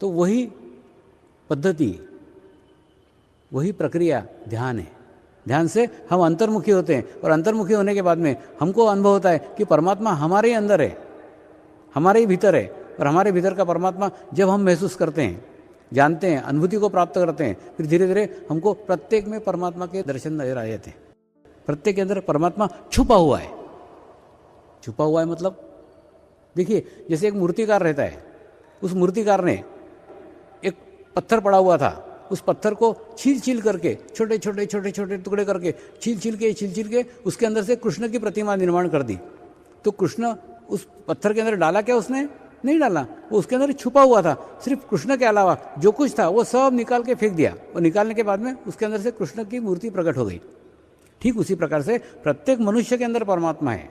तो वही पद्धति, वही प्रक्रिया ध्यान है। ध्यान से हम अंतर्मुखी होते हैं और अंतर्मुखी होने के बाद में हमको अनुभव होता है कि परमात्मा हमारे ही अंदर है, हमारे ही भीतर है। और हमारे भीतर का परमात्मा जब हम महसूस करते हैं, जानते हैं, अनुभूति को प्राप्त करते हैं, फिर धीरे धीरे हमको प्रत्येक में परमात्मा के दर्शन नजर आ जाते हैं। प्रत्येक के अंदर परमात्मा छुपा हुआ है। छुपा हुआ है मतलब देखिए, जैसे एक मूर्तिकार रहता है, उस मूर्तिकार ने एक पत्थर पड़ा हुआ था, उस पत्थर को छील छील करके छोटे छोटे छोटे छोटे टुकड़े करके छील छील के उसके अंदर से कृष्ण की प्रतिमा निर्माण कर दी। तो कृष्ण उस पत्थर के अंदर डाला क्या? उसने नहीं डाला, वो उसके अंदर छुपा हुआ था। सिर्फ कृष्ण के अलावा जो कुछ था वो सब निकाल के फेंक दिया, और निकालने के बाद में उसके अंदर से कृष्ण की मूर्ति प्रकट हो गई। ठीक उसी प्रकार से प्रत्येक मनुष्य के अंदर परमात्मा है।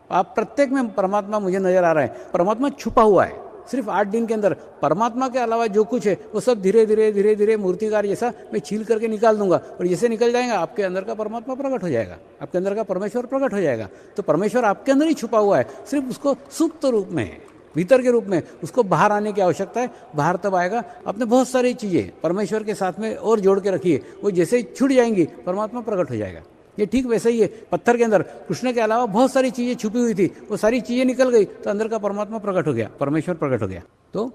आप प्रत्येक में परमात्मा मुझे नजर आ रहा है। परमात्मा छुपा हुआ है। सिर्फ 8 दिन के अंदर परमात्मा के अलावा जो कुछ है वो सब धीरे धीरे धीरे धीरे मूर्तिकार जैसा मैं छील करके निकाल दूंगा, और जैसे निकल जाएगा आपके अंदर का परमात्मा प्रकट हो जाएगा, आपके अंदर का परमेश्वर प्रकट हो जाएगा। तो परमेश्वर आपके अंदर ही छुपा हुआ है, सिर्फ उसको सुप्त रूप में है, भीतर के रूप में। उसको बाहर आने की आवश्यकता है। बाहर तब आएगा, आपने बहुत सारी चीज़ें परमेश्वर के साथ में और जोड़ के रखी है, वो जैसे ही छूट जाएंगी परमात्मा प्रकट हो जाएगा। ये ठीक वैसे ही है। पत्थर के अंदर कृष्ण के अलावा बहुत सारी चीज़ें छुपी हुई थी, वो सारी चीज़ें निकल गई तो अंदर का परमात्मा प्रकट हो गया, परमेश्वर प्रकट हो गया। तो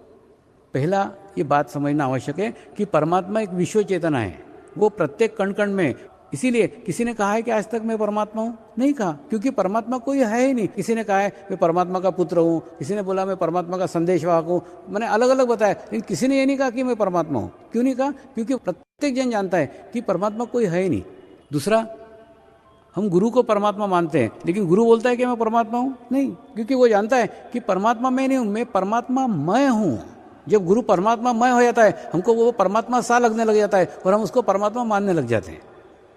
पहला ये बात समझना आवश्यक है कि परमात्मा एक विश्व चेतना है, वो प्रत्येक कण कण में। इसीलिए किसी ने कहा है कि आज तक मैं परमात्मा हूँ? नहीं कहा, क्योंकि परमात्मा कोई है ही नहीं। किसी ने कहा है मैं परमात्मा का पुत्र हूँ, किसी ने बोला मैं परमात्मा का संदेशवाहक हूँ, मैंने अलग अलग बताया, लेकिन किसी ने ये नहीं कहा कि मैं परमात्मा हूँ। क्यों नहीं कहा? क्योंकि प्रत्येक जन जानता है कि परमात्मा कोई है ही नहीं। दूसरा, हम गुरु को परमात्मा मानते हैं, लेकिन गुरु बोलता है कि मैं परमात्मा हूँ? नहीं, क्योंकि वो जानता है कि परमात्मा मैं नहीं हूँ, मैं परमात्मा मैं हूँ। जब गुरु परमात्मा मैं हो जाता है, हमको वो परमात्मा सा लगने लग जाता है और हम उसको परमात्मा मानने लग जाते हैं।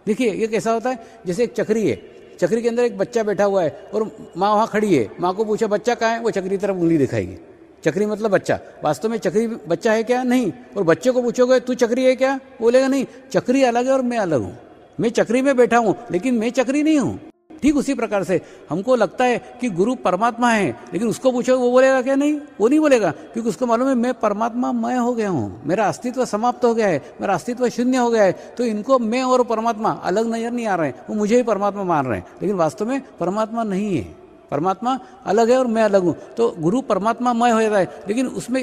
देखिए ये कैसा होता है, जैसे एक चक्री है, चक्री के अंदर एक बच्चा बैठा हुआ है और माँ वहाँ खड़ी है। माँ को पूछा बच्चा कहाँ है? वो चक्री तरफ उंगली दिखाएगी। चक्री मतलब बच्चा, वास्तव में चक्री बच्चा है क्या? नहीं। और बच्चे को पूछोगे तू चक्री है क्या? बोलेगा नहीं, चक्री अलग है और मैं अलग हूँ। मैं चक्री में बैठा हूँ लेकिन मैं चक्री नहीं हूँ। ठीक उसी प्रकार से हमको लगता है कि गुरु परमात्मा है, लेकिन उसको पूछो वो बोलेगा क्या? नहीं, वो नहीं बोलेगा, क्योंकि उसको मालूम है मैं परमात्मा मैं हो गया हूँ, मेरा अस्तित्व समाप्त हो गया है, मेरा अस्तित्व शून्य हो गया है। तो इनको मैं और परमात्मा अलग नजर नहीं आ रहे हैं, वो मुझे ही परमात्मा मान रहे हैं, लेकिन वास्तव में परमात्मा नहीं है। परमात्मा अलग है और मैं अलग हूँ। तो गुरु परमात्मा मैं हो जाता है, लेकिन उसमें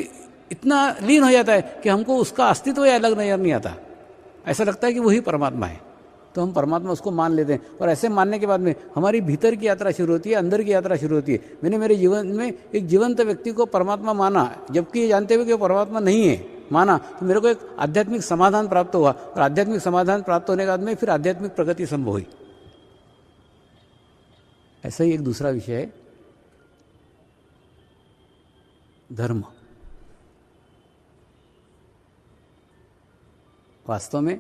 इतना लीन हो जाता है कि हमको उसका अस्तित्व अलग नजर नहीं आता। ऐसा लगता है कि वही परमात्मा है, तो हम परमात्मा उसको मान लेते हैं। और ऐसे मानने के बाद में हमारी भीतर की यात्रा शुरू होती है, अंदर की यात्रा शुरू होती है। मैंने मेरे जीवन में एक जीवंत व्यक्ति को परमात्मा माना, जबकि ये जानते हुए कि वो परमात्मा नहीं है माना, तो मेरे को एक आध्यात्मिक समाधान प्राप्त हुआ, और आध्यात्मिक समाधान प्राप्त होने के बाद में फिर आध्यात्मिक प्रगति संभव हुई। ऐसा ही एक दूसरा विषय है धर्म। वास्तव में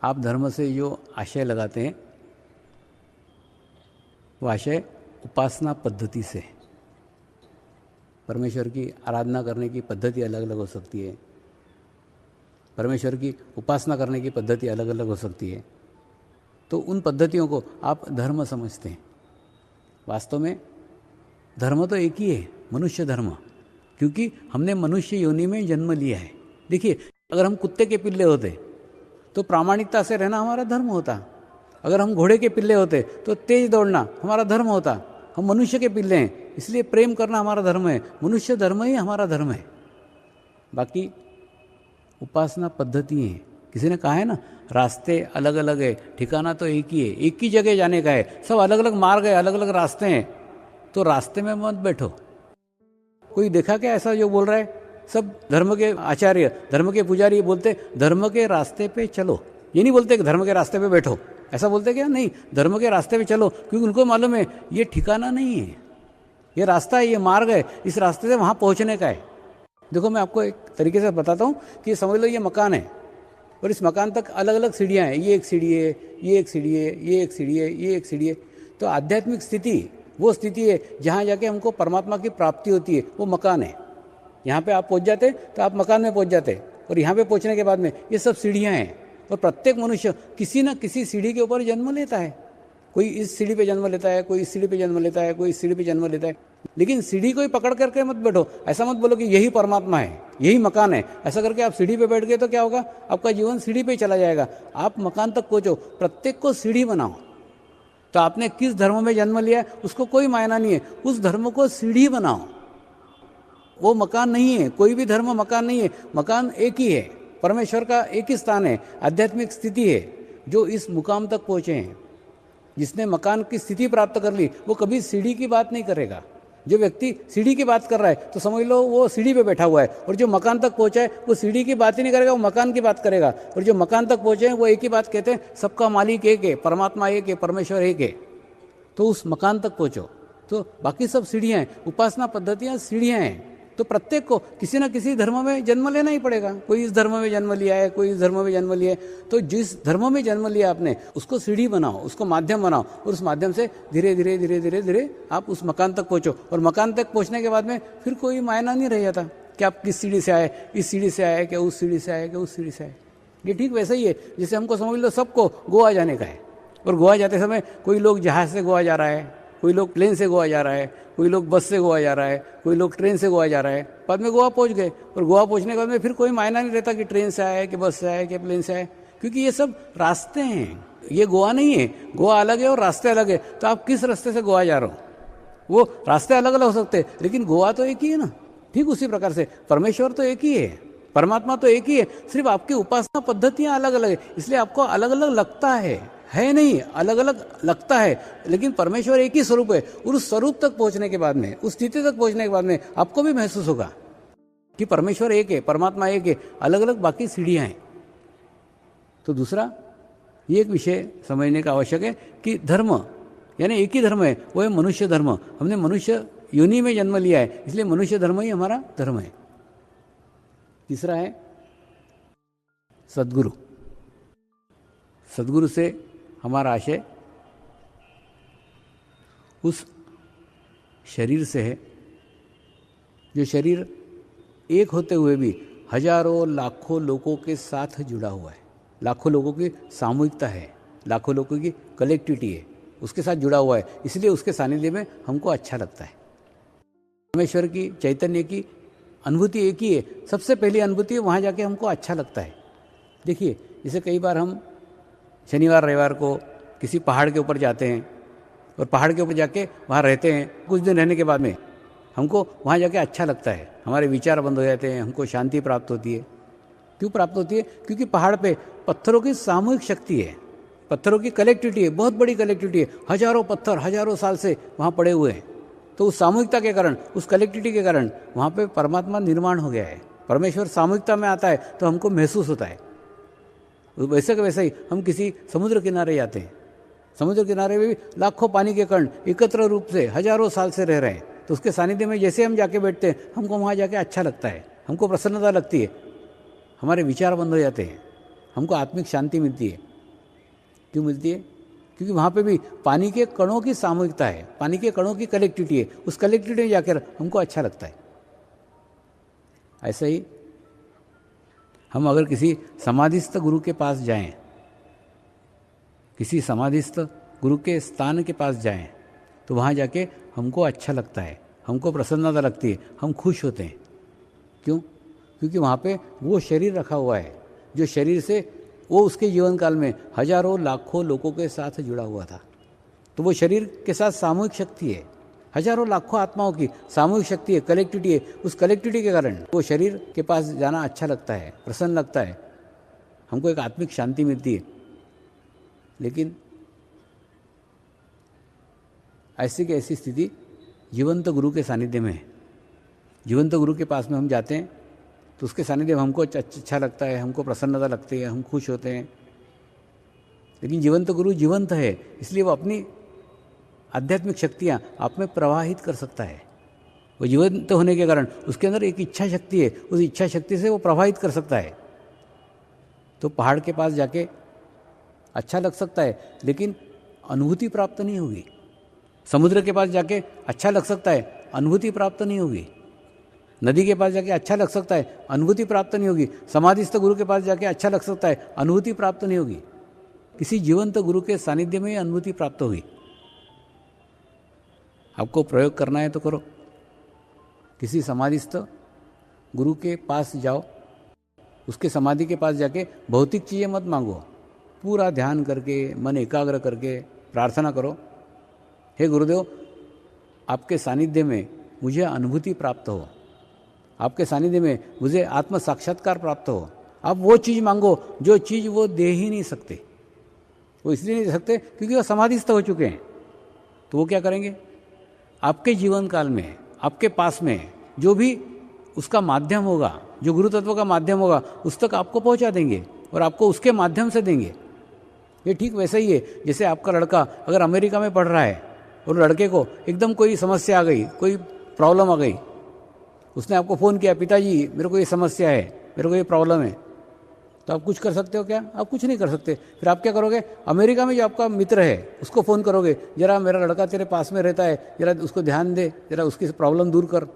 आप धर्म से जो आशय लगाते हैं वो आशय उपासना पद्धति से। परमेश्वर की आराधना करने की पद्धति अलग अलग हो सकती है, परमेश्वर की उपासना करने की पद्धति अलग अलग हो सकती है। तो उन पद्धतियों को आप धर्म समझते हैं। वास्तव में धर्म तो एक ही है, मनुष्य धर्म, क्योंकि हमने मनुष्य योनि में जन्म लिया है। देखिए, अगर हम कुत्ते के पिल्ले होते तो प्रामाणिकता से रहना हमारा धर्म होता। अगर हम घोड़े के पिल्ले होते तो तेज दौड़ना हमारा धर्म होता। हम मनुष्य के पिल्ले हैं, इसलिए प्रेम करना हमारा धर्म है। मनुष्य धर्म ही हमारा धर्म है। बाकी उपासना पद्धति है। किसी ने कहा है ना, रास्ते अलग अलग है, ठिकाना तो एक ही है, एक ही जगह जाने का है। सब अलग अलग मार्ग है, अलग अलग रास्ते हैं, तो रास्ते में मत बैठो। कोई देखा क्या ऐसा जो बोल रहा है? सब धर्म के आचार्य, धर्म के पुजारी बोलते धर्म के रास्ते पे चलो। ये नहीं बोलते कि धर्म के रास्ते पे बैठो, ऐसा बोलते क्या? नहीं, धर्म के रास्ते पे चलो, क्योंकि उनको मालूम है ये ठिकाना नहीं है, ये रास्ता है, ये मार्ग है, इस रास्ते से वहाँ पहुँचने का है। देखो मैं आपको एक तरीके से बताता हूँ कि समझ लो ये मकान है और इस मकान तक अलग अलग सीढ़ियाँ हैं। ये एक सीढ़ी है, ये एक सीढ़ी है, ये एक सीढ़ी है, ये एक सीढ़ी है। तो आध्यात्मिक स्थिति वो स्थिति है जहाँ जाके हमको परमात्मा की प्राप्ति होती है, वो मकान है। यहाँ पे आप पहुँच जाते तो आप मकान में पहुँच जाते, और यहाँ पे पहुँचने के बाद में ये सब सीढ़ियाँ हैं। और प्रत्येक मनुष्य किसी न किसी सीढ़ी के ऊपर जन्म लेता है। कोई इस सीढ़ी पे जन्म लेता है, कोई इस सीढ़ी पे जन्म लेता है, कोई इस सीढ़ी पे जन्म लेता है। लेकिन सीढ़ी को ही पकड़ करके मत बैठो, ऐसा मत बोलो कि यही परमात्मा है, यही मकान है। ऐसा करके आप सीढ़ी पे बैठ गए तो क्या होगा, आपका जीवन सीढ़ी पे ही चला जाएगा। आप मकान तक पहुँचो, प्रत्येक को सीढ़ी बनाओ। तो आपने किस धर्म में जन्म लिया है उसको कोई मायना नहीं है, उस धर्म को सीढ़ी बनाओ। वो मकान नहीं है, कोई भी धर्म मकान नहीं है, मकान एक ही है, परमेश्वर का एक ही स्थान है, आध्यात्मिक स्थिति है। जो इस मुकाम तक पहुँचे हैं, जिसने मकान की स्थिति प्राप्त कर ली, वो कभी सीढ़ी की बात नहीं करेगा। जो व्यक्ति सीढ़ी की बात कर रहा है तो समझ लो वो सीढ़ी पे बैठा हुआ है, और जो मकान तक पहुंचा है वो सीढ़ी की बात ही नहीं करेगा, वो मकान की बात करेगा। और जो मकान तक पहुंचे हैं वो एक ही बात कहते हैं, सबका मालिक एक है, परमात्मा एक है, परमेश्वर एक है। तो उस मकान तक पहुंचो। तो बाकी सब सीढ़ियाँ हैं, उपासना पद्धतियाँ सीढ़ियाँ हैं। तो प्रत्येक को किसी न किसी धर्म में जन्म लेना ही पड़ेगा। कोई इस धर्म में जन्म लिया है, कोई इस धर्म में जन्म लिया है, तो जिस धर्म में जन्म लिया आपने उसको सीढ़ी बनाओ, उसको माध्यम बनाओ, और उस माध्यम से धीरे धीरे धीरे धीरे धीरे आप उस मकान तक पहुँचो। और मकान तक पहुँचने के बाद में फिर कोई मायना नहीं रह जाता कि आप किस सीढ़ी से आए, इस सीढ़ी से आए क्या उस सीढ़ी से आए क्या उस सीढ़ी से आए। ये ठीक वैसा ही है जैसे हमको समझ लो सबको गोवा जाने का है, और गोवा जाते समय कोई लोग जहाज़ से गोवा जा रहा है, कोई लोग प्लेन से गोवा जा रहा है, कोई लोग बस से गोवा जा रहा है, कोई लोग ट्रेन से गोवा जा रहा है। बाद में गोवा पहुंच गए, और गोवा पहुंचने के बाद में फिर कोई मायना नहीं रहता कि ट्रेन से आए कि बस से आए कि प्लेन से आए, क्योंकि ये सब रास्ते हैं, ये गोवा नहीं है। गोवा अलग है और रास्ते अलग है। तो आप किस रास्ते से गोवा जा रहे हो, वो रास्ते अलग अलग हो सकते हैं, लेकिन गोवा तो एक ही है ना। ठीक उसी प्रकार से परमेश्वर तो एक ही है, परमात्मा तो एक ही है, सिर्फ आपकी उपासना पद्धतियाँ अलग अलग है, इसलिए आपको अलग अलग लगता है नहीं, अलग अलग लगता है, लेकिन परमेश्वर एक ही स्वरूप है। और उस स्वरूप तक पहुंचने के बाद में, उस स्थिति तक पहुंचने के बाद में आपको भी महसूस होगा कि परमेश्वर एक है, परमात्मा एक है, अलग अलग बाकी सीढ़ियाँ हैं। तो दूसरा ये एक विषय समझने का आवश्यक है कि धर्म यानी एक ही धर्म है, वो है मनुष्य धर्म। हमने मनुष्य योनि में जन्म लिया है, इसलिए मनुष्य धर्म ही हमारा धर्म है। तीसरा है सद्गुरु। सद्गुरु से हमारा आशय उस शरीर से है जो शरीर एक होते हुए भी हजारों लाखों लोगों के साथ जुड़ा हुआ है। लाखों लोगों की सामूहिकता है, लाखों लोगों की कलेक्टिविटी है, उसके साथ जुड़ा हुआ है, इसलिए उसके सानिध्य में हमको अच्छा लगता है। परमेश्वर की चैतन्य की अनुभूति एक ही है, सबसे पहली अनुभूति वहाँ जाके हमको अच्छा लगता है। देखिए जैसे कई बार हम शनिवार रविवार को किसी पहाड़ के ऊपर जाते हैं, और पहाड़ के ऊपर जाके वहाँ रहते हैं। कुछ दिन रहने के बाद में हमको वहाँ जाके अच्छा लगता है, हमारे विचार बंद हो जाते हैं, हमको शांति प्राप्त होती है। क्यों प्राप्त होती है? क्योंकि पहाड़ पे पत्थरों की सामूहिक शक्ति है, पत्थरों की कलेक्टिविटी है, बहुत बड़ी कलेक्टिविटी है। हजारों पत्थर हजारों साल से वहाँ पड़े हुए हैं। तो उस सामूहिकता के कारण, उस कलेक्टिविटी के कारण वहाँ पे परमात्मा निर्माण हो गया है। परमेश्वर सामूहिकता में आता है तो हमको महसूस होता है। वैसे का वैसे ही हम किसी समुद्र किनारे जाते हैं, समुद्र किनारे में भी लाखों पानी के कण एकत्र रूप से हजारों साल से रह रहे हैं, तो उसके सानिध्य में जैसे हम जाके बैठते हैं हमको वहाँ जाके अच्छा लगता है, हमको प्रसन्नता लगती है, हमारे विचार बंद हो जाते हैं, हमको आत्मिक शांति मिलती है। क्यों मिलती है? क्योंकि वहाँ पे भी पानी के कणों की सामूहिकता है, पानी के कणों की कलेक्टिविटी है, उस कलेक्टिविटी में जाकर हमको अच्छा लगता है। ऐसा ही हम अगर किसी समाधिस्थ गुरु के पास जाएं, किसी समाधिस्थ गुरु के स्थान के पास जाएं, तो वहाँ जाके हमको अच्छा लगता है, हमको प्रसन्नता लगती है, हम खुश होते हैं। क्यों? क्योंकि वहाँ पे वो शरीर रखा हुआ है जो शरीर से वो उसके जीवन काल में हजारों लाखों लोगों के साथ जुड़ा हुआ था। तो वो शरीर के साथ सामूहिक शक्ति है, हजारों लाखों आत्माओं की सामूहिक शक्ति है, कलेक्टिविटी है। उस कलेक्टिविटी के कारण वो शरीर के पास जाना अच्छा लगता है, प्रसन्न लगता है, हमको एक आत्मिक शांति मिलती है। लेकिन ऐसी की ऐसी स्थिति जीवंत गुरु के सानिध्य में है। जीवंत गुरु के पास में हम जाते हैं तो उसके सानिध्य में हमको अच्छा लगता है, हमको प्रसन्नता लगती है, हम खुश होते हैं। लेकिन जीवंत गुरु जीवंत है, इसलिए वो अपनी आध्यात्मिक शक्तियाँ आप में प्रवाहित कर सकता है। वो जीवंत होने के कारण उसके अंदर एक इच्छा शक्ति है, उस इच्छा शक्ति से वो प्रवाहित कर सकता है। तो पहाड़ के पास जाके अच्छा लग सकता है, लेकिन अनुभूति प्राप्त नहीं होगी। समुद्र के पास जाके अच्छा लग सकता है, अनुभूति प्राप्त नहीं होगी। नदी के पास जाके अच्छा लग सकता है, अनुभूति प्राप्त नहीं होगी। समाधिस्थ गुरु के पास जाके अच्छा लग सकता है, अनुभूति प्राप्त नहीं होगी। किसी जीवंत गुरु के सानिध्य में अनुभूति प्राप्त होगी। आपको प्रयोग करना है तो करो। किसी समाधिस्थ गुरु के पास जाओ, उसके समाधि के पास जाके भौतिक चीज़ें मत मांगो, पूरा ध्यान करके मन एकाग्र करके प्रार्थना करो, हे गुरुदेव आपके सानिध्य में मुझे अनुभूति प्राप्त हो, आपके सानिध्य में मुझे आत्म साक्षात्कार प्राप्त हो। आप वो चीज़ मांगो जो चीज़ वो दे ही नहीं सकते। वो इसलिए नहीं दे सकते क्योंकि वो समाधिस्थ हो चुके हैं। तो वो क्या करेंगे, आपके जीवन काल में आपके पास में जो भी उसका माध्यम होगा, जो गुरु तत्व का माध्यम होगा, उस तक आपको पहुंचा देंगे और आपको उसके माध्यम से देंगे। ये ठीक वैसा ही है जैसे आपका लड़का अगर अमेरिका में पढ़ रहा है और लड़के को एकदम कोई समस्या आ गई, कोई प्रॉब्लम आ गई, उसने आपको फ़ोन किया, पिताजी मेरे को ये समस्या है, मेरे को ये प्रॉब्लम है, तो आप कुछ कर सकते हो क्या? आप कुछ नहीं कर सकते। फिर आप क्या करोगे, अमेरिका में जो आपका मित्र है उसको फ़ोन करोगे, जरा मेरा लड़का तेरे पास में रहता है, जरा उसको ध्यान दे, जरा उसकी प्रॉब्लम दूर कर।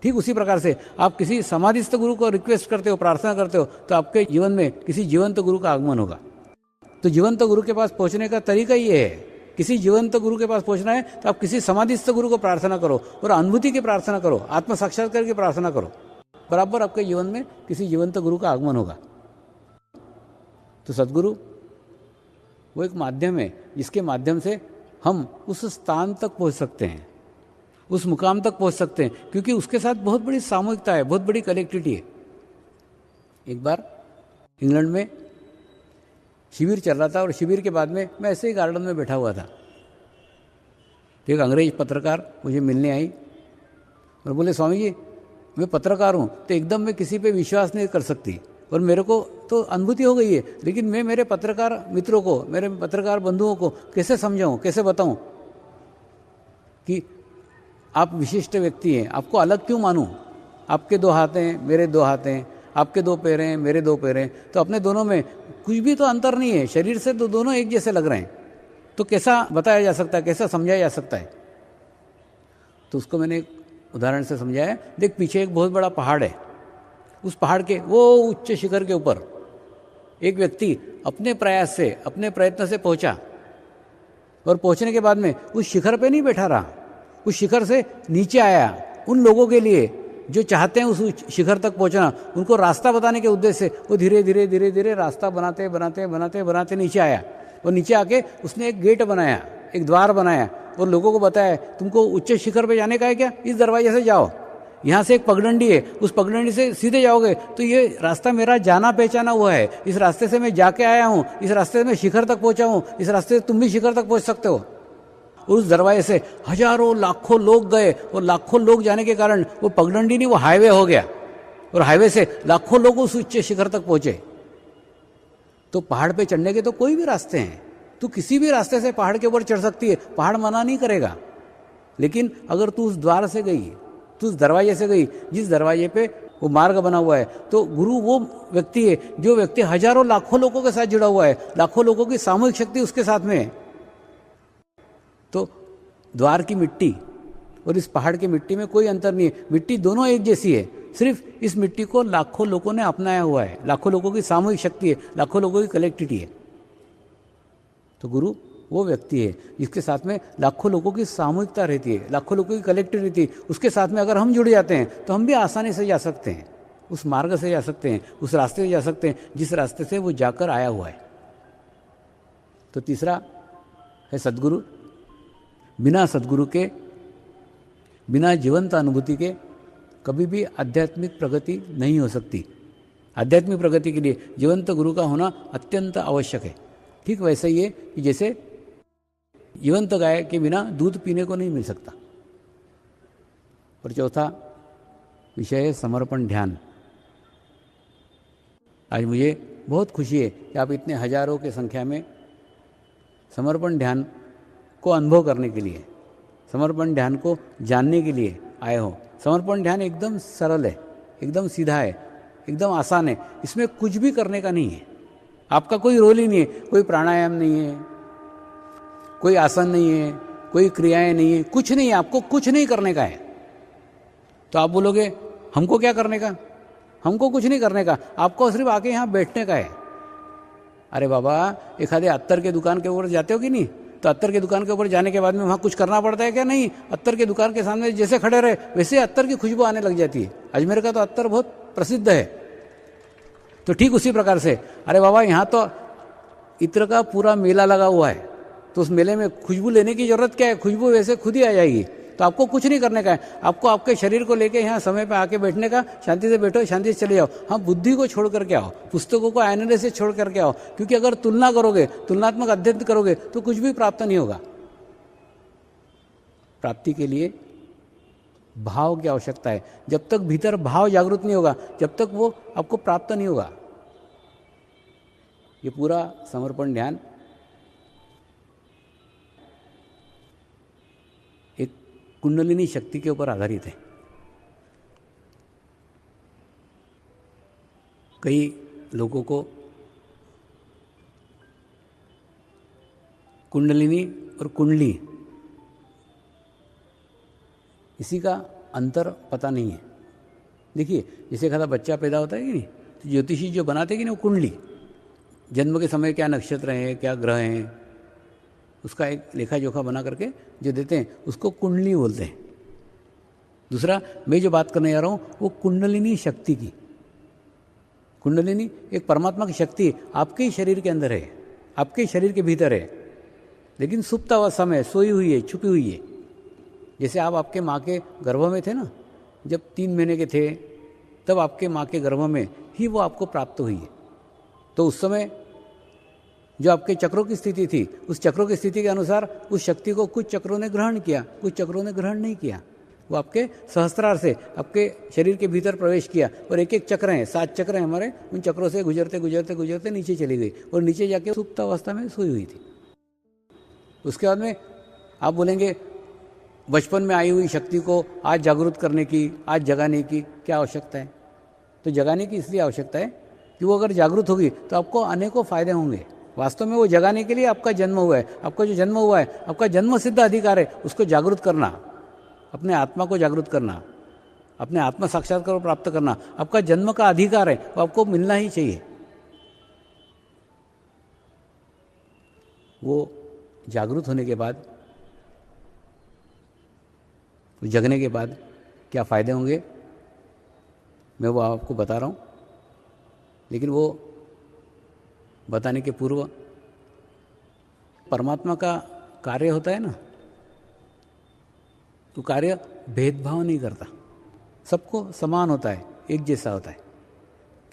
ठीक उसी प्रकार से आप किसी समाधिस्थ गुरु को रिक्वेस्ट करते हो, प्रार्थना करते हो, तो आपके जीवन में किसी जीवंत गुरु का आगमन होगा। तो जीवंत गुरु के पास पहुंचने का तरीका ये है, किसी जीवंत गुरु के पास पहुंचना है तो आप किसी समाधिस्थ गुरु को प्रार्थना करो और अनुभूति की प्रार्थना करो, आत्म साक्षात्कार की प्रार्थना करो, बराबर आपके जीवन में किसी जीवंत गुरु का आगमन होगा। तो सद्गुरु वो एक माध्यम है जिसके माध्यम से हम उस स्थान तक पहुंच सकते हैं, उस मुकाम तक पहुंच सकते हैं, क्योंकि उसके साथ बहुत बड़ी सामूहिकता है, बहुत बड़ी कनेक्टिविटी है। एक बार इंग्लैंड में शिविर चल रहा था और शिविर के बाद में मैं ऐसे ही गार्डन में बैठा हुआ था। एक अंग्रेज पत्रकार मुझे मिलने आई और बोले, स्वामी जी मैं पत्रकार हूँ तो एकदम मैं किसी पे विश्वास नहीं कर सकती और मेरे को तो अनुभूति हो गई है, लेकिन मैं मेरे पत्रकार मित्रों को, मेरे पत्रकार बंधुओं को कैसे समझाऊँ, कैसे बताऊँ कि आप विशिष्ट व्यक्ति हैं, आपको अलग क्यों मानूं? आपके 2 हाथ हैं, मेरे 2 हाथ हैं, आपके 2 पैर हैं, मेरे 2 पैर हैं, तो अपने दोनों में कुछ भी तो अंतर नहीं है, शरीर से तो दोनों एक जैसे लग रहे हैं, तो कैसा बताया जा सकता है, कैसा समझाया जा सकता है? तो उसको मैंने एक उदाहरण से समझाया। देख पीछे एक बहुत बड़ा पहाड़ है, उस पहाड़ के वो उच्च शिखर के ऊपर एक व्यक्ति अपने प्रयास से, अपने प्रयत्न से पहुंचा और पहुंचने के बाद में उस शिखर पे नहीं बैठा रहा, उस शिखर से नीचे आया। उन लोगों के लिए जो चाहते हैं उस शिखर तक पहुंचना, उनको रास्ता बताने के उद्देश्य से वो धीरे धीरे धीरे धीरे रास्ता बनाते बनाते बनाते बनाते नीचे आया और नीचे आके उसने एक गेट बनाया, एक द्वार बनाया और लोगों को बताया, तुमको उच्च शिखर पे जाने का है क्या? इस दरवाजे से जाओ, यहाँ से एक पगडंडी है, उस पगडंडी से सीधे जाओगे तो ये रास्ता मेरा जाना पहचाना हुआ है, इस रास्ते से मैं जाके आया हूँ, इस रास्ते से मैं शिखर तक पहुँचा हूँ, इस रास्ते से तुम भी शिखर तक पहुँच सकते हो। उस दरवाजे से हजारों लाखों लोग गए और लाखों लोग जाने के कारण वो पगडंडी नहीं, वो हाईवे हो गया और हाईवे से लाखों लोग उस उच्च शिखर तक पहुंचे। तो पहाड़ पे चढ़ने के तो कोई भी रास्ते हैं, तू किसी भी रास्ते से पहाड़ के ऊपर चढ़ सकती है, पहाड़ मना नहीं करेगा। लेकिन अगर तू उस द्वार से गई, तू उस दरवाजे से गई जिस दरवाजे पे वो मार्ग बना हुआ है, तो गुरु वो व्यक्ति है जो व्यक्ति हजारों लाखों लोगों के साथ जुड़ा हुआ है, लाखों लोगों की सामूहिक शक्ति उसके साथ में है। तो द्वार की मिट्टी और इस पहाड़ की मिट्टी में कोई अंतर नहीं है, मिट्टी दोनों एक जैसी है, सिर्फ इस मिट्टी को लाखों लोगों ने अपनाया हुआ है, लाखों लोगों की सामूहिक शक्ति है, लाखों लोगों की कलेक्टिविटी है। तो गुरु वो व्यक्ति है जिसके साथ में लाखों लोगों की सामूहिकता रहती है, लाखों लोगों की कलेक्टिविटी रहती है। उसके साथ में अगर हम जुड़ जाते हैं तो हम भी आसानी से जा सकते हैं, उस मार्ग से जा सकते हैं, उस रास्ते से जा सकते हैं जिस रास्ते से वो जाकर आया हुआ है। तो तीसरा है सद्गुरु। बिना सद्गुरु के, बिना जीवंत अनुभूति के कभी भी आध्यात्मिक प्रगति नहीं हो सकती। आध्यात्मिक प्रगति के लिए जीवंत गुरु का होना अत्यंत आवश्यक है। ठीक वैसे ही है कि जैसे जीवंत गाय के बिना दूध पीने को नहीं मिल सकता। और चौथा विषय है समर्पण ध्यान। आज मुझे बहुत खुशी है कि आप इतने हजारों की संख्या में समर्पण ध्यान को अनुभव करने के लिए, समर्पण ध्यान को जानने के लिए आए हो। समर्पण ध्यान एकदम सरल है, एकदम सीधा है, एकदम आसान है, इसमें कुछ भी करने का नहीं है, आपका कोई रोल ही नहीं है, कोई प्राणायाम नहीं है, कोई आसन नहीं है, कोई क्रियाएं नहीं है, कुछ नहीं है, आपको कुछ नहीं करने का है। तो आप बोलोगे हमको क्या करने का? हमको कुछ नहीं करने का, आपको सिर्फ आके यहाँ बैठने का है। अरे बाबा, एखादे अत्तर के दुकान के ऊपर जाते हो कि नहीं? तो अत्तर की दुकान के ऊपर जाने के बाद में वहाँ कुछ करना पड़ता है क्या? नहीं, अत्तर की दुकान के सामने जैसे खड़े रहे वैसे अत्तर की खुशबू आने लग जाती है। अजमेर का तो अत्तर बहुत प्रसिद्ध है। तो ठीक उसी प्रकार से अरे बाबा यहाँ तो इत्र का पूरा मेला लगा हुआ है, तो उस मेले में खुशबू लेने की जरूरत क्या है? खुशबू वैसे खुद ही आ जाएगी। तो आपको कुछ नहीं करने का है, आपको आपके शरीर को लेके यहाँ समय पे आके बैठने का, शांति से बैठो, शांति से चले जाओ। हाँ, बुद्धि को छोड़ करके आओ, पुस्तकों को आनंद से छोड़ करके आओ, क्योंकि अगर तुलना करोगे, तुलनात्मक अध्ययन करोगे तो कुछ भी प्राप्त नहीं होगा। प्राप्ति के लिए भाव की आवश्यकता है। जब तक भीतर भाव जागृत नहीं होगा, जब तक वो आपको प्राप्त नहीं होगा। ये पूरा समर्पण ध्यान एक कुंडलिनी शक्ति के ऊपर आधारित है। कई लोगों को कुंडलिनी और कुंडली इसी का अंतर पता नहीं है। देखिए, जैसे खासा बच्चा पैदा होता है कि नहीं, तो ज्योतिषी जो बनाते हैं कि नहीं, वो कुंडली, जन्म के समय क्या नक्षत्र हैं, क्या ग्रह हैं, उसका एक लेखा जोखा बना करके जो देते हैं उसको कुंडली बोलते हैं। दूसरा, मैं जो बात करने जा रहा हूँ वो कुंडलिनी शक्ति की। कुंडलिनी एक परमात्मा की शक्ति है, आपके ही शरीर के अंदर है, आपके शरीर के भीतर है, लेकिन सुप्त अवस्था में सोई हुई है, छुपी हुई है। जैसे आप आपके माँ के गर्भ में थे ना, जब 3 महीने के थे तब आपके माँ के गर्भ में ही वो आपको प्राप्त हुई है। तो उस समय जो आपके चक्रों की स्थिति थी, उस चक्रों की स्थिति के अनुसार उस शक्ति को कुछ चक्रों ने ग्रहण किया, कुछ चक्रों ने ग्रहण नहीं किया। वो आपके सहस्त्रार से आपके शरीर के भीतर प्रवेश किया, और एक एक चक्र हैं, 7 चक्र हैं हमारे, उन चक्रों से गुजरते गुजरते गुजरते नीचे चली गई, और नीचे जाके सुप्त अवस्था में सोई हुई थी। उसके बाद में आप बोलेंगे बचपन में आई हुई शक्ति को आज जागृत करने की, आज जगाने की क्या आवश्यकता है? तो जगाने की इसलिए आवश्यकता है कि वो अगर जागृत होगी तो आपको अनेकों फायदे होंगे। वास्तव में वो जगाने के लिए आपका जन्म हुआ है। आपका जो जन्म हुआ है, आपका जन्म सिद्ध अधिकार है उसको जागृत करना, अपने आत्मा को जागृत करना, अपने आत्मा साक्षात्कार को प्राप्त करना आपका जन्म का अधिकार है, वो आपको मिलना ही चाहिए। वो जागृत होने के बाद, जगने के बाद क्या फ़ायदे होंगे मैं वो आपको बता रहा हूँ, लेकिन वो बताने के पूर्व परमात्मा का कार्य होता है ना, तो कार्य भेदभाव नहीं करता, सबको समान होता है, एक जैसा होता है,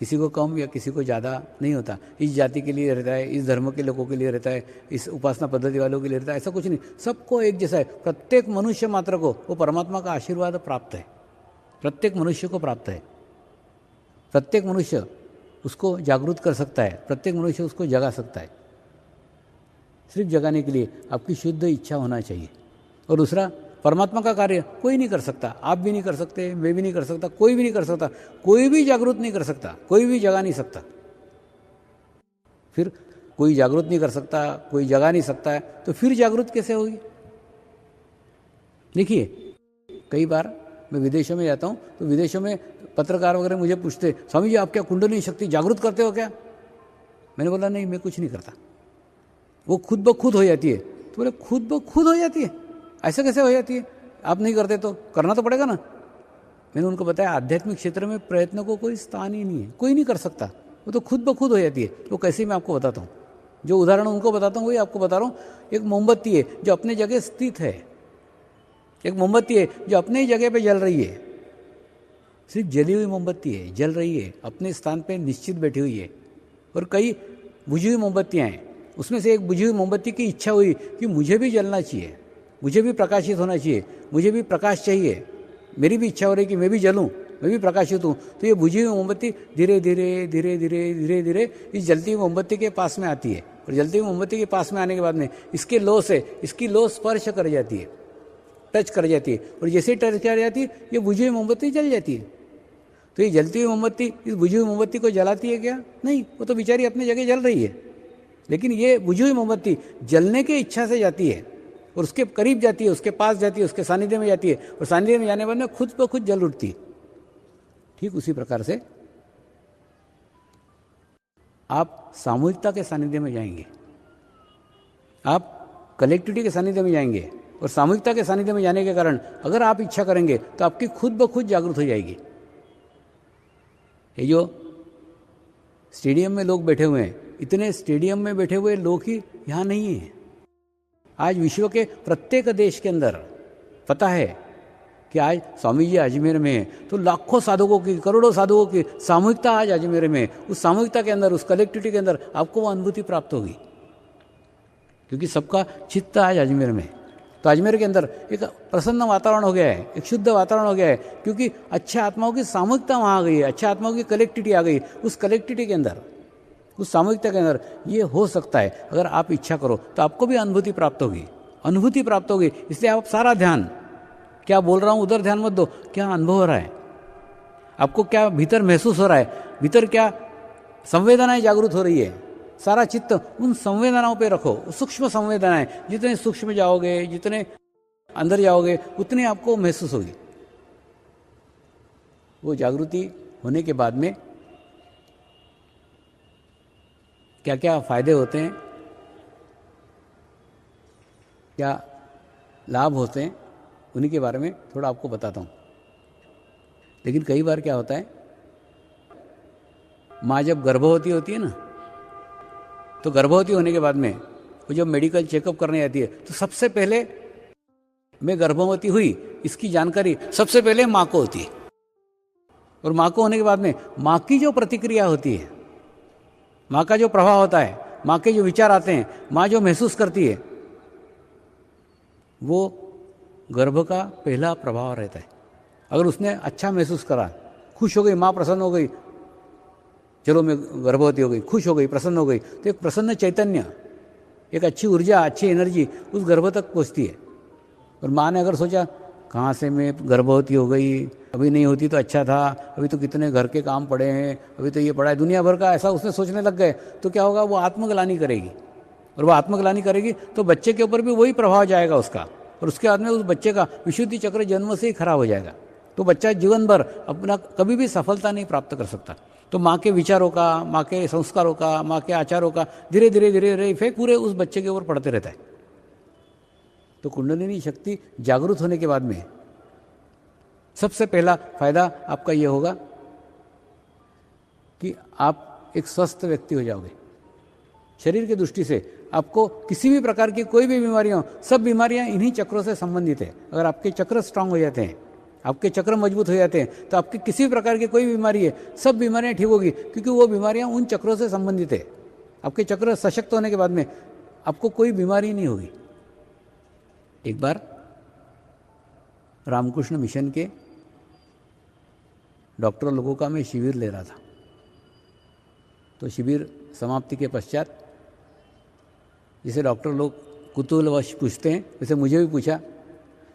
किसी को कम या किसी को ज़्यादा नहीं होता। इस जाति के लिए रहता है, इस धर्म के लोगों के लिए रहता है, इस उपासना पद्धति वालों के लिए रहता है, ऐसा कुछ नहीं, सबको एक जैसा है। प्रत्येक मनुष्य मात्र को वो परमात्मा का आशीर्वाद प्राप्त है, प्रत्येक मनुष्य को प्राप्त है। प्रत्येक मनुष्य उसको जागृत कर सकता है, प्रत्येक मनुष्य उसको जगा सकता है। सिर्फ जगाने के लिए आपकी शुद्ध इच्छा होना चाहिए। और दूसरा, परमात्मा का कार्य कोई नहीं कर सकता, आप भी नहीं कर सकते, मैं भी नहीं कर सकता, कोई भी नहीं कर सकता, कोई भी जागृत नहीं कर सकता, कोई भी जगा नहीं सकता। फिर कोई जागृत नहीं कर सकता, कोई जगा नहीं सकता है, तो फिर जागृत कैसे होगी? देखिए, कई बार मैं विदेशों में जाता हूँ तो विदेशों में पत्रकार वगैरह मुझे पूछते, स्वामी जी आप क्या कुंडलिनी शक्ति जागृत करते हो क्या? मैंने बोला नहीं, मैं कुछ नहीं करता, वो खुद ब खुद हो जाती है। तो बोले खुद ब खुद हो जाती है, ऐसे कैसे हो जाती है? आप नहीं करते तो करना तो पड़ेगा ना। मैंने उनको बताया आध्यात्मिक क्षेत्र में प्रयत्न को कोई स्थान ही नहीं है, कोई नहीं कर सकता, वो तो खुद ब खुद हो जाती है। वो कैसे मैं आपको बताता हूँ, जो उदाहरण उनको बताता हूँ वही आपको बता रहा हूँ। एक मोमबत्ती है जो अपने जगह स्थित है, एक मोमबत्ती है जो अपने ही जगह पे जल रही है, सिर्फ जली हुई मोमबत्ती है, जल रही है, अपने स्थान पे निश्चित बैठी हुई है। और कई बुझी हुई मोमबत्तियाँ हैं, उसमें से एक बुझी हुई मोमबत्ती की इच्छा हुई कि मुझे भी जलना चाहिए, मुझे भी प्रकाशित होना चाहिए, मुझे भी प्रकाश चाहिए, मेरी भी इच्छा हो रही कि मैं भी जलूं, मैं भी प्रकाशित हूँ। तो ये बुझी हुई मोमबत्ती धीरे धीरे धीरे धीरे धीरे धीरे इस जलती हुई मोमबत्ती के पास में आती है, और जलती हुई मोमबत्ती के पास में आने के बाद में इसके लो से इसकी लो स्पर्श कर जाती है, टच कर जाती है, और जैसे ही टच कर जाती है ये बुझी हुई मोमबत्ती जल जाती है। तो ये जलती हुई मोमबत्ती इस बुझी हुई मोमबत्ती को जलाती है क्या? नहीं, वो तो बेचारी अपनी जगह जल रही है। लेकिन ये बुझी हुई मोमबत्ती जलने की इच्छा से जाती है और उसके करीब जाती है, उसके पास जाती है, उसके सानिध्य में जाती है, और सानिध्य में जाने के बाद में खुद ब खुद जल उठती है। ठीक उसी प्रकार से आप सामूहिकता के सानिध्य में जाएंगे, आप कलेक्टिविटी के सानिध्य में जाएंगे और सामूहिकता के सानिध्य में जाने के कारण अगर आप इच्छा करेंगे तो आपकी खुद ब खुद जागृत हो जाएगी। ये जो स्टेडियम में लोग बैठे हुए हैं, इतने स्टेडियम में बैठे हुए लोग ही यहाँ नहीं हैं। आज विश्व के प्रत्येक देश के अंदर पता है कि आज स्वामी जी अजमेर में है, तो लाखों साधकों की, करोड़ों साधकों की सामूहिकता आज अजमेर में है। उस सामूहिकता के अंदर, उस कलेक्टिविटी के अंदर आपको वो अनुभूति प्राप्त होगी, क्योंकि सबका चित्त आज अजमेर में है। तो अजमेर के अंदर एक प्रसन्न वातावरण हो गया है, एक शुद्ध वातावरण हो गया है, क्योंकि अच्छे आत्माओं की सामूहिकता वहाँ आ गई है, अच्छे आत्माओं की कलेक्टिविटी आ गई। उस कलेक्टिविटी के अंदर, उस सामूहिकता के अंदर ये हो सकता है। अगर आप इच्छा करो तो आपको भी अनुभूति प्राप्त होगी, अनुभूति प्राप्त होगी। इसलिए आप सारा ध्यान, क्या बोल रहा हूँ उधर ध्यान मत दो, क्या अनुभव हो रहा है, आपको क्या भीतर महसूस हो रहा है, भीतर क्या संवेदनाएं जागृत हो रही है, सारा चित्त उन संवेदनाओं पे रखो। सूक्ष्म संवेदनाएं, जितने सूक्ष्म जाओगे, जितने अंदर जाओगे, उतनी आपको महसूस होगी। वो जागृति होने के बाद में क्या क्या फायदे होते हैं, क्या लाभ होते हैं, उन्हीं के बारे में थोड़ा आपको बताता हूँ। लेकिन कई बार क्या होता है, माँ जब गर्भवती होती है ना, तो गर्भवती होने के बाद में वो जब मेडिकल चेकअप करने आती है, तो सबसे पहले मैं गर्भवती हुई इसकी जानकारी सबसे पहले माँ को होती है। और माँ को होने के बाद में माँ की जो प्रतिक्रिया होती है, माँ का जो प्रभाव होता है, माँ के जो विचार आते हैं, माँ जो महसूस करती है, वो गर्भ का पहला प्रभाव रहता है। अगर उसने अच्छा महसूस करा, खुश हो गई, माँ प्रसन्न हो गई, चलो मैं गर्भवती हो गई, खुश हो गई, प्रसन्न हो गई, तो एक प्रसन्न चैतन्य, एक अच्छी ऊर्जा, अच्छी एनर्जी उस गर्भ तक पहुँचती है। और माँ ने अगर सोचा कहाँ से मैं गर्भवती हो गई, अभी नहीं होती तो अच्छा था, अभी तो कितने घर के काम पड़े हैं, अभी तो ये पड़ा है, दुनिया भर का, ऐसा उसने सोचने लग गए, तो क्या होगा, वो आत्मग्लानि करेगी। और वो आत्मग्लानि करेगी तो बच्चे के ऊपर भी वही प्रभाव जाएगा उसका, और उसके बाद में उस बच्चे का विशुद्धि चक्र जन्म से ही खराब हो जाएगा। तो बच्चा जीवन भर अपना कभी भी सफलता नहीं प्राप्त कर सकता। तो माँ के विचारों का, माँ के संस्कारों का, माँ के आचारों का धीरे धीरे धीरे धीरे इफेक्ट पूरे उस बच्चे के ऊपर पड़ते रहता है। तो कुंडलिनी शक्ति जागृत होने के बाद में सबसे पहला फायदा आपका ये होगा कि आप एक स्वस्थ व्यक्ति हो जाओगे। शरीर की दृष्टि से आपको किसी भी प्रकार की कोई भी बीमारियां, सब बीमारियां इन्हीं चक्रों से संबंधित है। अगर आपके चक्र स्ट्रांग हो जाते हैं, आपके चक्र मजबूत हो जाते हैं, तो आपकी किसी भी प्रकार की कोई बीमारी है, सब बीमारियां ठीक होगी, क्योंकि वो बीमारियां उन चक्रों से संबंधित है। आपके चक्र सशक्त होने के बाद में आपको कोई बीमारी नहीं होगी। एक बार रामकृष्ण मिशन के डॉक्टर लोगों का मैं शिविर ले रहा था। तो शिविर समाप्ति के पश्चात जिसे डॉक्टर लोग कुतूहलवश पूछते हैं, वैसे मुझे भी पूछा,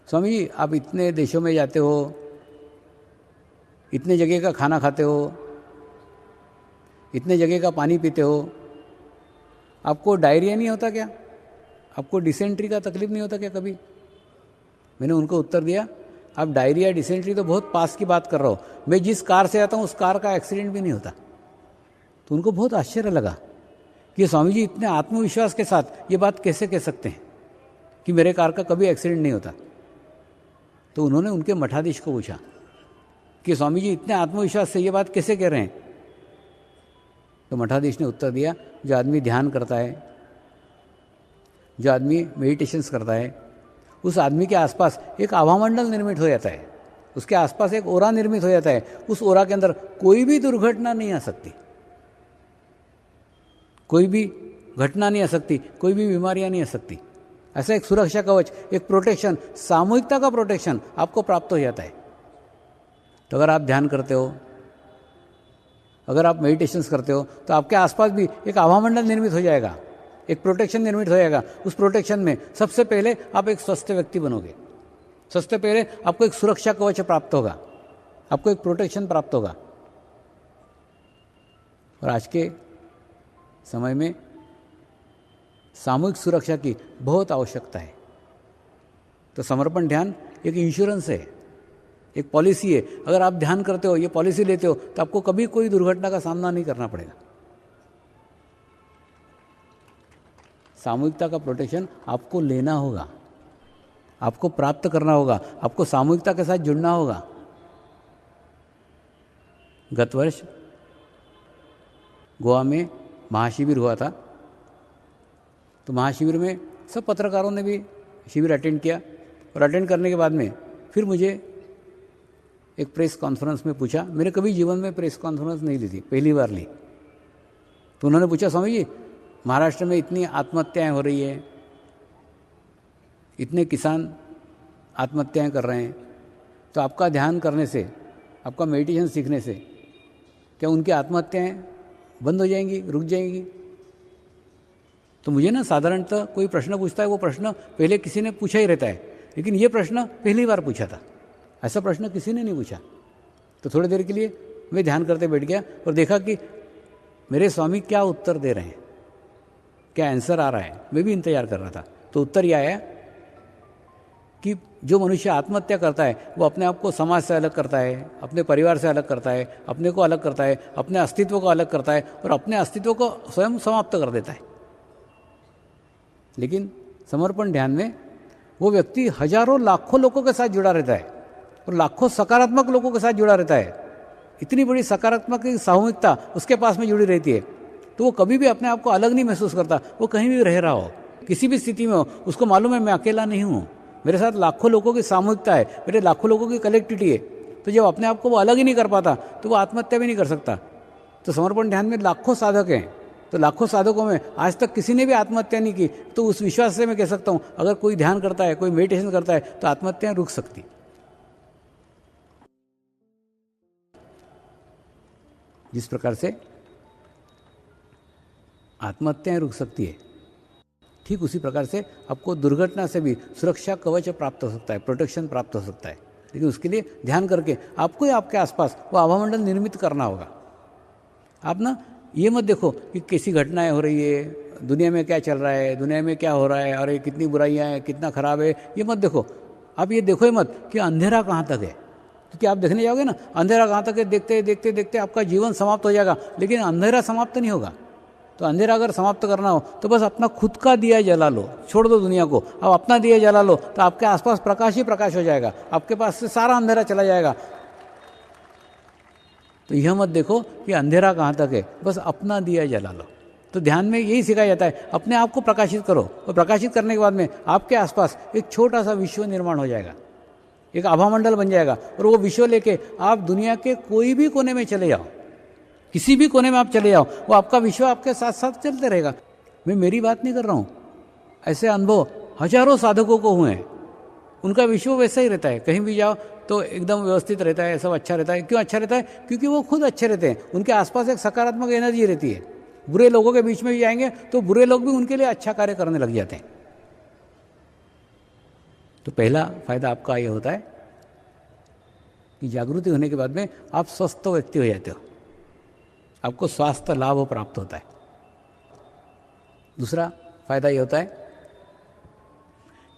स्वामी जी आप इतने देशों में जाते हो, इतने जगह का खाना खाते हो, इतने जगह का पानी पीते हो, आपको डायरिया नहीं होता क्या, आपको डिसेंट्री का तकलीफ नहीं होता क्या कभी? मैंने उनको उत्तर दिया, आप डायरिया डिसेंट्री तो बहुत पास की बात कर रहे हो, मैं जिस कार से आता हूँ उस कार का एक्सीडेंट भी नहीं होता। तो उनको बहुत आश्चर्य लगा कि स्वामी जी इतने आत्मविश्वास के साथ ये बात कैसे कह सकते हैं कि मेरे कार का कभी एक्सीडेंट नहीं होता। तो उन्होंने उनके मठाधीश को पूछा कि स्वामी जी इतने आत्मविश्वास से ये बात कैसे कह रहे हैं? तो मठाधीश ने उत्तर दिया, जो आदमी ध्यान करता है, जो आदमी मेडिटेशंस करता है, उस आदमी के आसपास एक आभामंडल निर्मित हो जाता है, उसके आसपास एक ओरा निर्मित हो जाता है। उस ओरा के अंदर कोई भी दुर्घटना नहीं आ सकती, कोई भी घटना नहीं आ सकती, कोई भी बीमारियां नहीं आ सकती। ऐसा एक सुरक्षा कवच, एक प्रोटेक्शन, सामूहिकता का प्रोटेक्शन आपको प्राप्त हो जाता है। तो अगर आप ध्यान करते हो, अगर आप मेडिटेशंस करते हो, तो आपके आसपास भी एक आभामंडल निर्मित हो जाएगा, एक प्रोटेक्शन निर्मित हो जाएगा। उस प्रोटेक्शन में सबसे पहले आप एक स्वस्थ व्यक्ति बनोगे, सबसे पहले आपको एक सुरक्षा कवच प्राप्त होगा, आपको एक प्रोटेक्शन प्राप्त होगा। और आज के समय में सामूहिक सुरक्षा की बहुत आवश्यकता है। तो समर्पण ध्यान एक इंश्योरेंस है, एक पॉलिसी है। अगर आप ध्यान करते हो, ये पॉलिसी लेते हो, तो आपको कभी कोई दुर्घटना का सामना नहीं करना पड़ेगा। सामूहिकता का प्रोटेक्शन आपको लेना होगा, आपको प्राप्त करना होगा, आपको सामूहिकता के साथ जुड़ना होगा। गत वर्ष गोवा में महाशिविर हुआ था, तो महाशिविर में सब पत्रकारों ने भी शिविर अटेंड किया, और अटेंड करने के बाद में फिर मुझे एक प्रेस कॉन्फ्रेंस में पूछा। मेरे कभी जीवन में प्रेस कॉन्फ्रेंस नहीं ली थी, पहली बार ली। तो उन्होंने पूछा, स्वामी जी महाराष्ट्र में इतनी आत्महत्याएं हो रही है, इतने किसान आत्महत्याएं कर रहे हैं, तो आपका ध्यान करने से, आपका मेडिटेशन सीखने से क्या उनकी आत्महत्याएं बंद हो जाएंगी, रुक जाएंगी? तो मुझे ना साधारणतः कोई प्रश्न पूछता है, वो प्रश्न पहले किसी ने पूछा ही रहता है, लेकिन ये प्रश्न पहली बार पूछा था, ऐसा प्रश्न किसी ने नहीं पूछा। तो थोड़ी देर के लिए मैं ध्यान करते बैठ गया और देखा कि मेरे स्वामी क्या उत्तर दे रहे हैं, क्या आंसर आ रहा है। मैं भी इंतजार कर रहा था। तो उत्तर यह आया कि जो मनुष्य आत्महत्या करता है वो अपने आप को समाज से अलग करता है, अपने परिवार से अलग करता है, अपने को अलग करता है, अपने अस्तित्व को अलग करता है और अपने अस्तित्व को स्वयं समाप्त कर देता है। लेकिन समर्पण ध्यान में वो व्यक्ति हजारों लाखों लोगों के साथ जुड़ा रहता है और लाखों सकारात्मक लोगों के साथ जुड़ा रहता है। इतनी बड़ी सकारात्मक सामूहिकता उसके पास में जुड़ी रहती है, तो वो कभी भी अपने आप को अलग नहीं महसूस करता। वो कहीं भी रह रहा हो, किसी भी स्थिति में हो, उसको मालूम है मैं अकेला नहीं हूँ, मेरे साथ लाखों लोगों की सामूहिकता है, मेरे लाखों लोगों की कलेक्टिविटी है। तो जब अपने आप को वो अलग ही नहीं कर पाता तो वो आत्महत्या भी नहीं कर सकता। तो समर्पण ध्यान में लाखों साधक हैं, तो लाखों साधकों में आज तक किसी ने भी आत्महत्या नहीं की। तो उस विश्वास से मैं कह सकता हूँ, अगर कोई ध्यान करता है, कोई मेडिटेशन करता है, तो आत्महत्याएं रुक सकती। जिस प्रकार से आत्महत्याएं रुक सकती है, ठीक उसी प्रकार से आपको दुर्घटना से भी सुरक्षा कवच प्राप्त हो सकता है, प्रोटेक्शन प्राप्त हो सकता है। लेकिन उसके लिए ध्यान करके आपको ही आपके आसपास वो आभामंडल निर्मित करना होगा। आप ना ये मत देखो कि कैसी घटनाएं हो रही है, दुनिया में क्या चल रहा है, दुनिया में क्या हो रहा है, अरे कितनी बुराइयां हैं, कितना खराब है, ये मत देखो। आप ये देखो ही मत कि अंधेरा कहाँ तक है, क्योंकि आप देखने जाओगे ना अंधेरा कहाँ तक है, देखते देखते देखते आपका जीवन समाप्त हो जाएगा। लेकिन अंधेरा समाप्त नहीं होगा। तो अंधेरा अगर समाप्त करना हो तो बस अपना खुद का दिया जला लो, छोड़ दो दुनिया को। अब अपना दिया जला लो तो आपके आसपास प्रकाश ही प्रकाश हो जाएगा, आपके पास से सारा अंधेरा चला जाएगा। तो यह मत देखो कि अंधेरा कहाँ तक है, बस अपना दिया जला लो। तो ध्यान में यही सिखाया जाता है, अपने आप को प्रकाशित करो, और प्रकाशित करने के बाद में आपके आसपास एक छोटा सा विश्व निर्माण हो जाएगा, एक आभामंडल बन जाएगा। और वो विश्व लेके आप दुनिया के कोई भी कोने में चले जाओ, किसी भी कोने में आप चले जाओ, वो आपका विश्व आपके साथ साथ चलते रहेगा। मैं मेरी बात नहीं कर रहा हूँ, ऐसे अनुभव हजारों साधकों को हुए हैं। उनका विश्व वैसा ही रहता है, कहीं भी जाओ तो एकदम व्यवस्थित रहता है, सब अच्छा रहता है। क्यों अच्छा रहता है? क्योंकि वो खुद अच्छे रहते हैं, उनके आसपास एक सकारात्मक एनर्जी रहती है। बुरे लोगों के बीच में भी जाएंगे तो बुरे लोग भी उनके लिए अच्छा कार्य करने लग जाते हैं। तो पहला फायदा आपका ये होता है कि जागृति होने के बाद में आप स्वस्थ व्यक्ति हो जाते हो, आपको स्वास्थ्य लाभ प्राप्त होता है। दूसरा फायदा ये होता है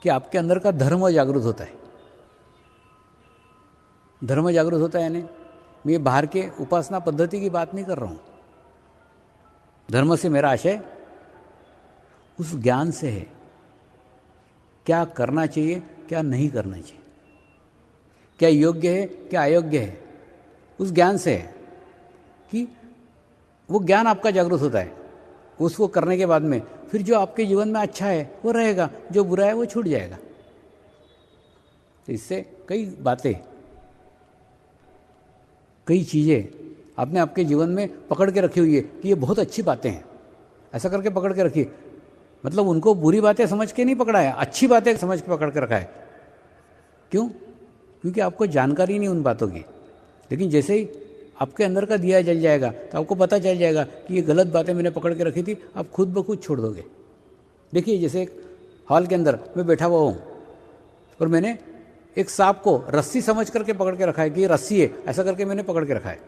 कि आपके अंदर का धर्म जागृत होता है। धर्म जागृत होता है यानी मैं बाहर के उपासना पद्धति की बात नहीं कर रहा हूँ। धर्म से मेरा आशय उस ज्ञान से है, क्या करना चाहिए, क्या नहीं करना चाहिए, क्या योग्य है, क्या अयोग्य है, उस ज्ञान से है कि वो ज्ञान आपका जागृत होता है। उसको करने के बाद में फिर जो आपके जीवन में अच्छा है वो रहेगा, जो बुरा है वो छूट जाएगा। तो इससे कई बातें, कई चीज़ें आपने आपके जीवन में पकड़ के रखी हुई है कि ये बहुत अच्छी बातें हैं, ऐसा करके पकड़ के रखी। मतलब उनको बुरी बातें समझ के नहीं पकड़ा है, अच्छी बातें समझ के पकड़ के रखा है। क्यों? क्योंकि आपको जानकारी नहीं उन बातों की। लेकिन जैसे ही आपके अंदर का दिया जल जाएगा तो आपको पता चल जाएगा कि ये गलत बातें मैंने पकड़ के रखी थी, आप खुद ब खुद छोड़ दोगे। देखिए जैसे एक हॉल के अंदर मैं बैठा हुआ हूँ और मैंने एक सांप को रस्सी समझ करके पकड़ के रखा है कि ये रस्सी है, ऐसा करके मैंने पकड़ के रखा है।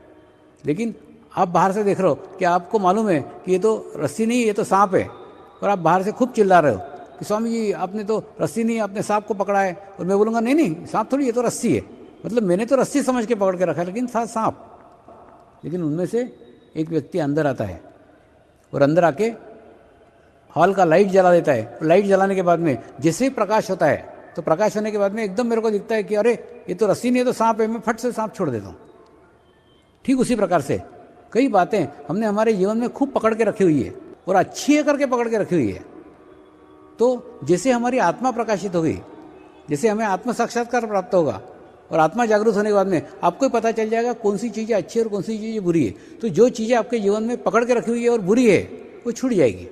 लेकिन आप बाहर से देख रहे हो कि आपको मालूम है कि ये तो रस्सी नहीं, ये तो सांप है, और आप बाहर से खूब चिल्ला रहे हो कि स्वामी जी आपने तो रस्सी नहीं, आपने सांप को पकड़ा है। और मैं बोलूँगा नहीं नहीं सांप थोड़ी, ये तो रस्सी है। मतलब मैंने तो रस्सी समझ के पकड़ के रखा है, लेकिन था सांप। लेकिन उनमें से एक व्यक्ति अंदर आता है और अंदर आके हॉल का लाइट जला देता है, लाइट जलाने के बाद में जैसे ही प्रकाश होता है तो प्रकाश होने के बाद में एकदम मेरे को दिखता है कि अरे ये तो रस्सी नहीं है तो सांप है, मैं फट से सांप छोड़ देता हूँ। ठीक उसी प्रकार से कई बातें हमने हमारे जीवन में खूब पकड़ के रखी हुई है और अच्छी है करके पकड़ के रखी हुई है। तो जैसे हमारी आत्मा प्रकाशित होगी, जैसे हमें आत्म साक्षात्कार प्राप्त होगा और आत्मा जागरूक होने के बाद में आपको ही पता चल जाएगा कौन सी चीज़ें अच्छी है और कौन सी चीज़ें बुरी है। तो जो चीज़ें आपके जीवन में पकड़ के रखी हुई है और बुरी है वो छूट जाएगी।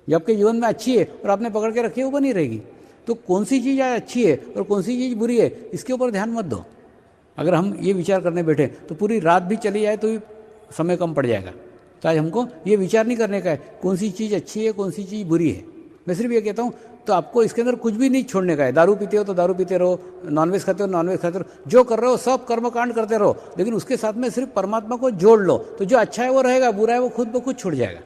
जो आपके जीवन में अच्छी है और आपने पकड़ के रखी है वो बनी रहेगी। तो कौन सी चीज़ अच्छी है और कौन सी चीज़ बुरी है इसके ऊपर ध्यान मत दो। अगर हम ये विचार करने बैठे तो पूरी रात भी चली जाए तो भी समय कम पड़ जाएगा। तो आज हमको ये विचार नहीं करने का है कौन सी चीज़ अच्छी है कौन सी चीज़ बुरी है। मैं सिर्फ ये कहता हूँ तो आपको इसके अंदर कुछ भी नहीं छोड़ने का है। दारू पीते हो तो दारू पीते रहो, नॉनवेज खाते हो नॉनवेज खाते रहो, जो कर रहे हो सब कर्मकांड करते रहो, लेकिन उसके साथ में सिर्फ परमात्मा को जोड़ लो। तो जो अच्छा है वो रहेगा, बुरा है वो खुद ब खुद छूट जाएगा।